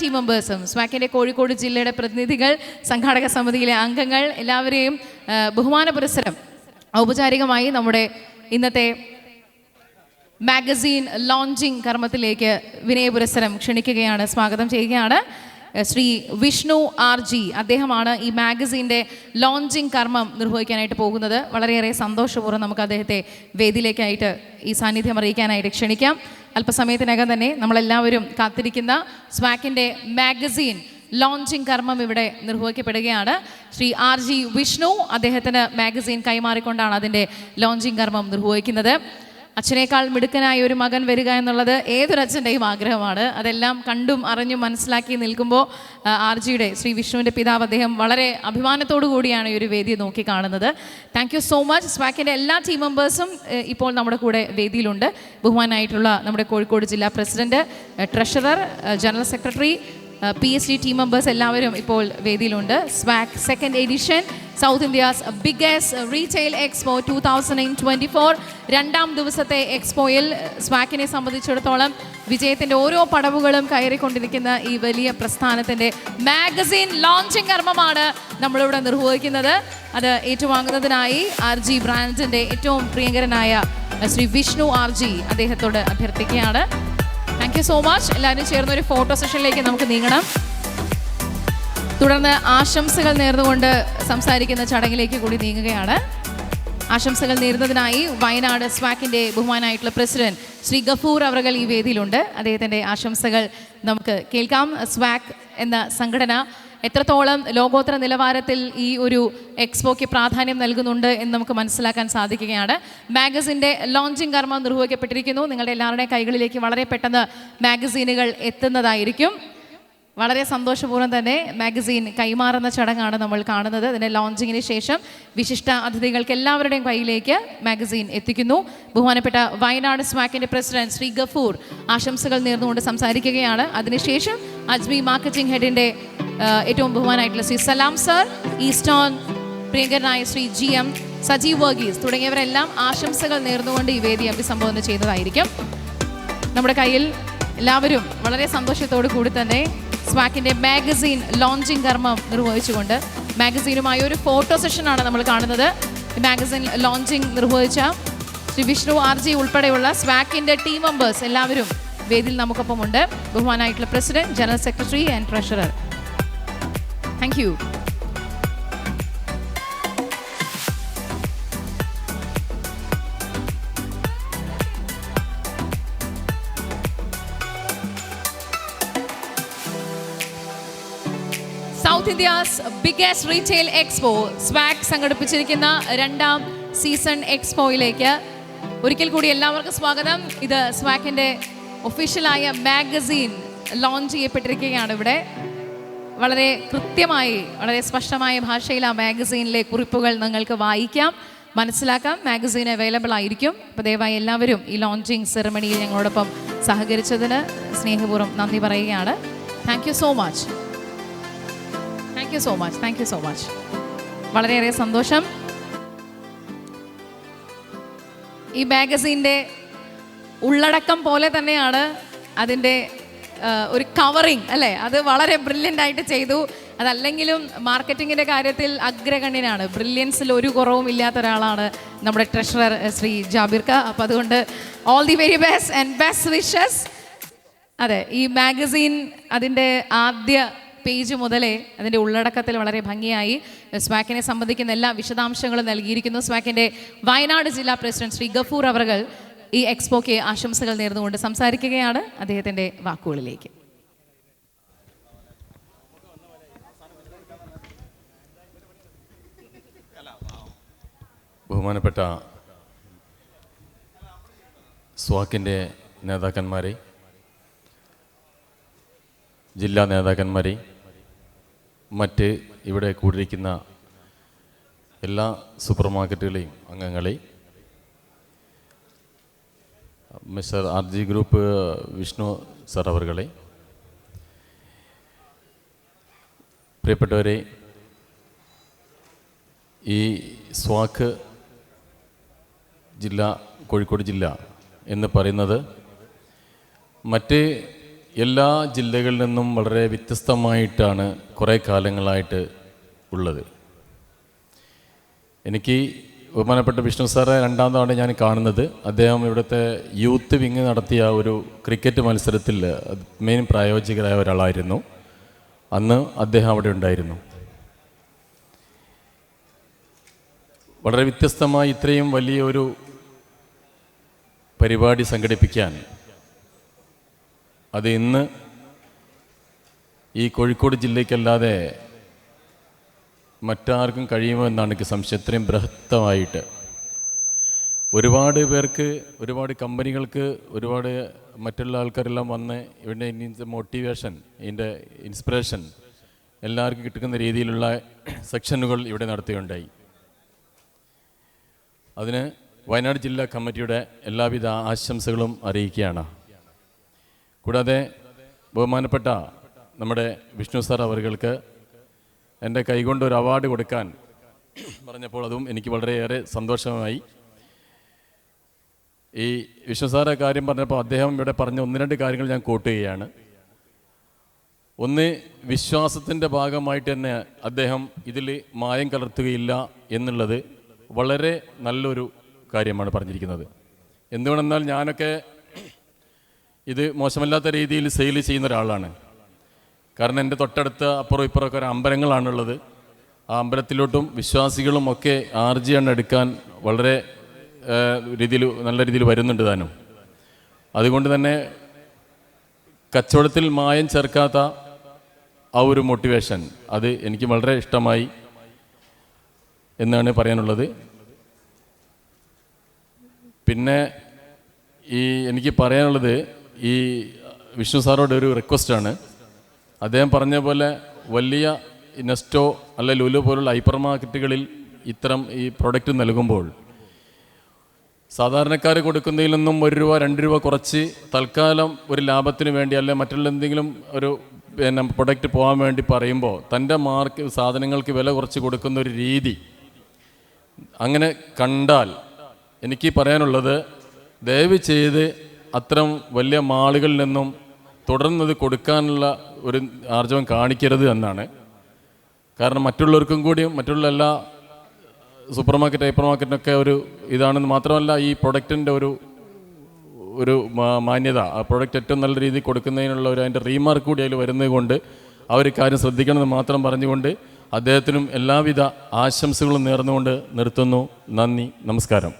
Team മെമ്പേഴ്സും, സ്വാക്കിൻ്റെ Kozhikode ജില്ലയുടെ പ്രതിനിധികൾ, സംഘാടക സമിതിയിലെ അംഗങ്ങൾ എല്ലാവരെയും ബഹുമാന പുരസ്സരം ഔപചാരികമായി നമ്മുടെ ഇന്നത്തെ മാഗസീൻ ലോഞ്ചിങ് കർമ്മത്തിലേക്ക് വിനയ പുരസ്സരം ക്ഷണിക്കുകയാണ്, സ്വാഗതം ചെയ്യുകയാണ്. ശ്രീ വിഷ്ണു RG അദ്ദേഹമാണ് ഈ മാഗസീൻ്റെ ലോഞ്ചിങ് കർമ്മം നിർവഹിക്കാനായിട്ട് പോകുന്നത്. വളരെയേറെ സന്തോഷപൂർവ്വം നമുക്ക് അദ്ദേഹത്തെ വേദിയിലേക്കായിട്ട് ഈ സാന്നിധ്യം അറിയിക്കാനായിട്ട് ക്ഷണിക്കാം. അല്പസമയത്തിനകം തന്നെ നമ്മളെല്ലാവരും കാത്തിരിക്കുന്ന സ്വാക്കിൻ്റെ മാഗസീൻ ലോഞ്ചിങ് കർമ്മം ഇവിടെ നിർവഹിക്കപ്പെടുകയാണ്. ശ്രീ RG വിഷ്ണു അദ്ദേഹത്തിന് മാഗസീൻ കൈമാറിക്കൊണ്ടാണ് അതിൻ്റെ ലോഞ്ചിങ് കർമ്മം നിർവഹിക്കുന്നത്. അച്ഛനേക്കാൾ മിടുക്കനായ ഒരു മകൻ വരിക എന്നുള്ളത് ഏതൊരച്ഛൻ്റെയും ആഗ്രഹമാണ്. അതെല്ലാം കണ്ടും അറിഞ്ഞും മനസ്സിലാക്കി നിൽക്കുമ്പോൾ RGയുടെ ശ്രീ വിഷ്ണുവിൻ്റെ പിതാവ് അദ്ദേഹം വളരെ അഭിമാനത്തോടു കൂടിയാണ് ഈ ഒരു വേദിയെ നോക്കി കാണുന്നത്. Thank you so much. സ്വാക്കിൻ്റെ എല്ലാ ടീം മെമ്പേഴ്സും ഇപ്പോൾ നമ്മുടെ കൂടെ വേദിയിലുണ്ട്. ബഹുമാനായിട്ടുള്ള നമ്മുടെ കോഴിക്കോട് ജില്ലാ president, treasurer, general secretary, PSD team members എല്ലാവരും ഇപ്പോൾ വേദിയിലുണ്ട്. Swak second edition South India's biggest retail expo 2024 രണ്ടാം ദിവസത്തെ എക്സ്പോയിൽ സ്വാക്കിനെ സംബന്ധിച്ചിടത്തോളം വിജയത്തിൻ്റെ ഓരോ പടവുകളും കയറിക്കൊണ്ടിരിക്കുന്ന ഈ വലിയ പ്രസ്ഥാനത്തിൻ്റെ മാഗസീൻ ലോഞ്ചിങ് കർമ്മമാണ് നമ്മളിവിടെ നിർവഹിക്കുന്നത്. അത് ഏറ്റുവാങ്ങുന്നതിനായി RG ബ്രാൻഡിൻ്റെ ഏറ്റവും പ്രിയങ്കരനായ ശ്രീ വിഷ്ണു RG അദ്ദേഹത്തോട് അഭ്യർത്ഥിക്കുകയാണ്. Thank you so much. എല്ലാവരും ചേർന്ന് ഒരു ഫോട്ടോ സെഷനിലേക്ക് നമുക്ക് നീങ്ങണം. തുടർന്ന് ആശംസകൾ നേർന്നുകൊണ്ട് സംസാരിക്കുന്ന ചടങ്ങിലേക്ക് കൂടി നീങ്ങുകയാണ്. ആശംസകൾ നേരുന്നതിനായി വയനാട് സ്വാക്കിൻ്റെ ബഹുമാനായിട്ടുള്ള പ്രസിഡന്റ് ശ്രീ ഗഫൂർ അവറുകൾ ഈ വേദിയിലുണ്ട്. അദ്ദേഹത്തിൻ്റെ ആശംസകൾ നമുക്ക് കേൾക്കാം. സ്വാക്ക് എന്ന സംഘടന എത്രത്തോളം ലോകോത്തര നിലവാരത്തിൽ ഈ ഒരു എക്സ്പോയ്ക്ക് പ്രാധാന്യം നൽകുന്നുണ്ട് എന്ന് നമുക്ക് മനസ്സിലാക്കാൻ സാധിക്കുകയാണ്. മാഗസിൻ്റെ ലോഞ്ചിങ് കർമ്മം നിർവഹിക്കപ്പെട്ടിരിക്കുന്നു. നിങ്ങളുടെ എല്ലാവരുടെയും കൈകളിലേക്ക് വളരെ പെട്ടെന്ന് മാഗസീനുകൾ എത്തുന്നതായിരിക്കും. വളരെ സന്തോഷപൂർവ്വം തന്നെ മാഗസീൻ കൈമാറുന്ന ചടങ്ങാണ് നമ്മൾ കാണുന്നത്. അതിൻ്റെ ലോഞ്ചിങ്ങിന് ശേഷം വിശിഷ്ട അതിഥികൾക്ക് എല്ലാവരുടെയും കയ്യിലേക്ക് മാഗസീൻ എത്തിക്കുന്നു. ബഹുമാനപ്പെട്ട വയനാട് സ്വാക്കിൻ്റെ പ്രസിഡന്റ് ശ്രീ ഗഫൂർ ആശംസകൾ നേർന്നുകൊണ്ട് സംസാരിക്കുകയാണ്. അതിനുശേഷം അജ്മി മാർക്കറ്റിംഗ് ഹെഡിൻ്റെ ഏറ്റവും ബഹുമാനായിട്ടുള്ള ശ്രീ സലാം സർ, ഈസ്റ്റേൺ പ്രിയങ്കരനായ ശ്രീ GM സജീവ് വർഗീസ് തുടങ്ങിയവരെല്ലാം ആശംസകൾ നേർന്നുകൊണ്ട് ഈ വേദി അഭിസംബോധന ചെയ്യുന്നതായിരിക്കും. നമ്മുടെ കയ്യിൽ എല്ലാവരും വളരെ സന്തോഷത്തോടു കൂടി തന്നെ സ്വാക്കിൻ്റെ മാഗസീൻ ലോഞ്ചിങ് കർമ്മം നിർവഹിച്ചുകൊണ്ട് മാഗസീനുമായി ഒരു ഫോട്ടോ സെഷനാണ് നമ്മൾ കാണുന്നത്. മാഗസീൻ ലോഞ്ചിങ് നിർവഹിച്ച ശ്രീ വിഷ്ണു RG ഉൾപ്പെടെയുള്ള സ്വാക്കിൻ്റെ ടീം മെമ്പേഴ്സ് എല്ലാവരും വേദിയിൽ നമുക്കൊപ്പമുണ്ട്. ബഹുമാനായിട്ടുള്ള president, general secretary and treasurer. Thank you. South India's biggest retail expo Swak സംഘടിപ്പിച്ചിരിക്കുന്ന രണ്ടാം സീസൺ എക്സ്പോയിലേക്ക് ഒരിക്കൽ കൂടി എല്ലാവർക്കും സ്വാഗതം. ഇത് സ്വാക്കിൻ്റെ ഒഫീഷ്യലായ മാഗസീൻ ലോഞ്ച് ചെയ്യപ്പെട്ടിരിക്കുകയാണ്. ഇവിടെ വളരെ കൃത്യമായി, വളരെ സ്പഷ്ടമായ ഭാഷയിൽ ആ മാഗസീനിലെ കുറിപ്പുകൾ നിങ്ങൾക്ക് വായിക്കാം, മനസ്സിലാക്കാം. മാഗസീൻ അവൈലബിൾ ആയിരിക്കും. അപ്പോൾ ദയവായി എല്ലാവരും ഈ ലോഞ്ചിങ് സെറമണിയിൽ ഞങ്ങളോടൊപ്പം സഹകരിച്ചതിന് സ്നേഹപൂർവ്വം നന്ദി പറയുകയാണ്. Thank you so much. Thank you so much. Thank you so much. വളരെയേറെ സന്തോഷം. ഈ മാഗസീൻ്റെ ഉള്ളടക്കം പോലെ തന്നെയാണ് അതിൻ്റെ ഒരു കവറിങ്, അല്ലേ? അത് വളരെ ബ്രില്യൻ്റ് ആയിട്ട് ചെയ്തു. അതല്ലെങ്കിലും മാർക്കറ്റിങ്ങിൻ്റെ കാര്യത്തിൽ അഗ്രഗണ്യനാണ്. ബ്രില്യൻസിൽ ഒരു കുറവും ഇല്ലാത്ത ഒരാളാണ് നമ്മുടെ ട്രഷറർ ശ്രീ ജാബിർക്ക. അപ്പോൾ അതുകൊണ്ട് all the very best and best wishes. അതെ, ഈ മാഗസീൻ അതിൻ്റെ ആദ്യ പേജ് മുതലേ അതിൻ്റെ ഉള്ളടക്കത്തിൽ വളരെ ഭംഗിയായി സ്വാക്കിനെ സംബന്ധിക്കുന്ന എല്ലാ വിശദാംശങ്ങളും നൽകിയിരിക്കുന്നു. സ്വാക്കിൻ്റെ വയനാട് ജില്ലാ പ്രസിഡന്റ് ശ്രീ ഗഫൂർ അവറുകൾ ഈ എക്സ്പോയ്ക്ക് ആശംസകൾ നേർന്നുകൊണ്ട് സംസാരിക്കുകയാണ്. അദ്ദേഹത്തിൻ്റെ വാക്കുകളിലേക്ക്. ബഹുമാനപ്പെട്ട സ്വാക്കിൻ്റെ നേതാക്കന്മാരെ, ജില്ലാ നേതാക്കന്മാരെ, മറ്റ് ഇവിടെ കൂടിയിരിക്കുന്ന എല്ലാ സൂപ്പർ മാർക്കറ്റുകളെയും അംഗങ്ങളെ, mister RG group Vishnu sir അവർകളെ, പ്രിയപ്പെട്ടവരെ, ഈ സ്വാക്ക് ജില്ല, കോഴിക്കോട് ജില്ല എന്ന് പറയുന്നത് മറ്റ് എല്ലാ ജില്ലകളിൽ നിന്നും വളരെ വ്യത്യസ്തമായിട്ടാണ് കുറേ കാലങ്ങളായിട്ട് ഉള്ളത്. എനിക്ക് ബഹുമാനപ്പെട്ട വിഷ്ണു സാറെ രണ്ടാം തവണ ഞാൻ കാണുന്നത് അദ്ദേഹം ഇവിടുത്തെ യൂത്ത് വിങ് നടത്തിയ ഒരു ക്രിക്കറ്റ് മത്സരത്തിൽ മെയിൻ പ്രായോജകരായ ഒരാളായിരുന്നു. അന്ന് അദ്ദേഹം അവിടെ ഉണ്ടായിരുന്നു. വളരെ വ്യത്യസ്തമായി ഇത്രയും വലിയൊരു പരിപാടി സംഘടിപ്പിക്കാൻ അത് ഇന്ന് ഈ കോഴിക്കോട് ജില്ലയ്ക്കല്ലാതെ മറ്റാർക്കും കഴിയുമോ എന്നാണ് എനിക്ക് സംശയം. ഇത്രയും ബൃഹത്തമായിട്ട് ഒരുപാട് പേർക്ക്, ഒരുപാട് കമ്പനികൾക്ക്, ഒരുപാട് മറ്റുള്ള ആൾക്കാരെല്ലാം വന്ന് ഇവിടെ ഇതിൻ്റെ മോട്ടിവേഷൻ, ഇതിൻ്റെ ഇൻസ്പിറേഷൻ എല്ലാവർക്കും കിട്ടുന്ന രീതിയിലുള്ള സെക്ഷനുകൾ ഇവിടെ നടത്തുകയുണ്ടായി. അതിന് വയനാട് ജില്ലാ കമ്മിറ്റിയുടെ എല്ലാവിധ ആശംസകളും അറിയിക്കുകയാണ്. കൂടാതെ ബഹുമാനപ്പെട്ട നമ്മുടെ വിഷ്ണു സാർ അവർക്ക് എൻ്റെ കൈകൊണ്ട് ഒരു അവാർഡ് കൊടുക്കാൻ പറഞ്ഞപ്പോൾ അതും എനിക്ക് വളരെയേറെ സന്തോഷമായി. ഈ വിഷ്ണു സാറെ കാര്യം പറഞ്ഞപ്പോൾ അദ്ദേഹം ഇവിടെ പറഞ്ഞ 1-2 കാര്യങ്ങൾ ഞാൻ കോട്ട് ചെയ്യുകയാണ്. ഒന്ന്, വിശ്വാസത്തിൻ്റെ ഭാഗമായിട്ട് തന്നെ അദ്ദേഹം ഇതിൽ മായം കലർത്തുകയില്ല എന്നുള്ളത് വളരെ നല്ലൊരു കാര്യമാണ് പറഞ്ഞിരിക്കുന്നത്. എന്തുകൊണ്ടെന്നാൽ ഞാനൊക്കെ ഇത് മോശമല്ലാത്ത രീതിയിൽ സെയിൽ ചെയ്യുന്ന ഒരാളാണ്. കാരണം എൻ്റെ തൊട്ടടുത്ത അപ്പുറം ഇപ്പുറമൊക്കെ ഒരു അമ്പലങ്ങളാണുള്ളത്. ആ അമ്പലത്തിലോട്ടും വിശ്വാസികളും ഒക്കെ RG എണ്ണ എടുക്കാൻ വളരെ നല്ല രീതിയിൽ വരുന്നുണ്ട് താനും. അതുകൊണ്ട് തന്നെ കച്ചവടത്തിൽ മായം ചേർക്കാത്ത ആ ഒരു മോട്ടിവേഷൻ അത് എനിക്ക് വളരെ ഇഷ്ടമായി എന്നാണ് പറയാനുള്ളത്. പിന്നെ എനിക്ക് പറയാനുള്ളത് ഈ വിഷ്ണു സാറോട് ഒരു റിക്വസ്റ്റാണ്. അദ്ദേഹം പറഞ്ഞ പോലെ വലിയ നെസ്റ്റോ അല്ലെ ലുലു പോലുള്ള ഹൈപ്പർ മാർക്കറ്റുകളിൽ ഇത്തരം ഈ പ്രൊഡക്റ്റ് നൽകുമ്പോൾ സാധാരണക്കാർ കൊടുക്കുന്നതിൽ നിന്നും 1 രൂപ 2 രൂപ കുറച്ച് തൽക്കാലം ഒരു ലാഭത്തിന് വേണ്ടി അല്ലെ മറ്റുള്ള എന്തെങ്കിലും ഒരു പ്രൊഡക്റ്റ് പോകാൻ വേണ്ടി പറയുമ്പോൾ തൻ്റെ സാധനങ്ങൾക്ക് വില കുറച്ച് കൊടുക്കുന്ന ഒരു രീതി അങ്ങനെ കണ്ടാൽ എനിക്ക് പറയാനുള്ളത്, ദയവ് ചെയ്ത് അത്തരം വലിയ മാളുകളിൽ നിന്നും തുടർന്നത് കൊടുക്കാനുള്ള ഒരു ആർജവം കാണിക്കരുത് എന്നാണ്. കാരണം മറ്റുള്ളവർക്കും കൂടിയും മറ്റുള്ള എല്ലാ സൂപ്പർ മാർക്കറ്റ് ഹൈപ്പർ മാർക്കറ്റിനൊക്കെ ഒരു ഇതാണെന്ന് മാത്രമല്ല, ഈ പ്രൊഡക്റ്റിൻ്റെ ഒരു മാന്യത, ആ പ്രൊഡക്റ്റ് ഏറ്റവും നല്ല രീതിയിൽ കൊടുക്കുന്നതിനുള്ള അതിൻ്റെ റീമാർക്ക് കൂടി അതിൽ വരുന്നത് കൊണ്ട് ആ ഒരു കാര്യം ശ്രദ്ധിക്കണമെന്ന് മാത്രം പറഞ്ഞുകൊണ്ട് അദ്ദേഹത്തിനും എല്ലാവിധ ആശംസകളും നേർന്നുകൊണ്ട് നിർത്തുന്നു. നന്ദി, നമസ്കാരം.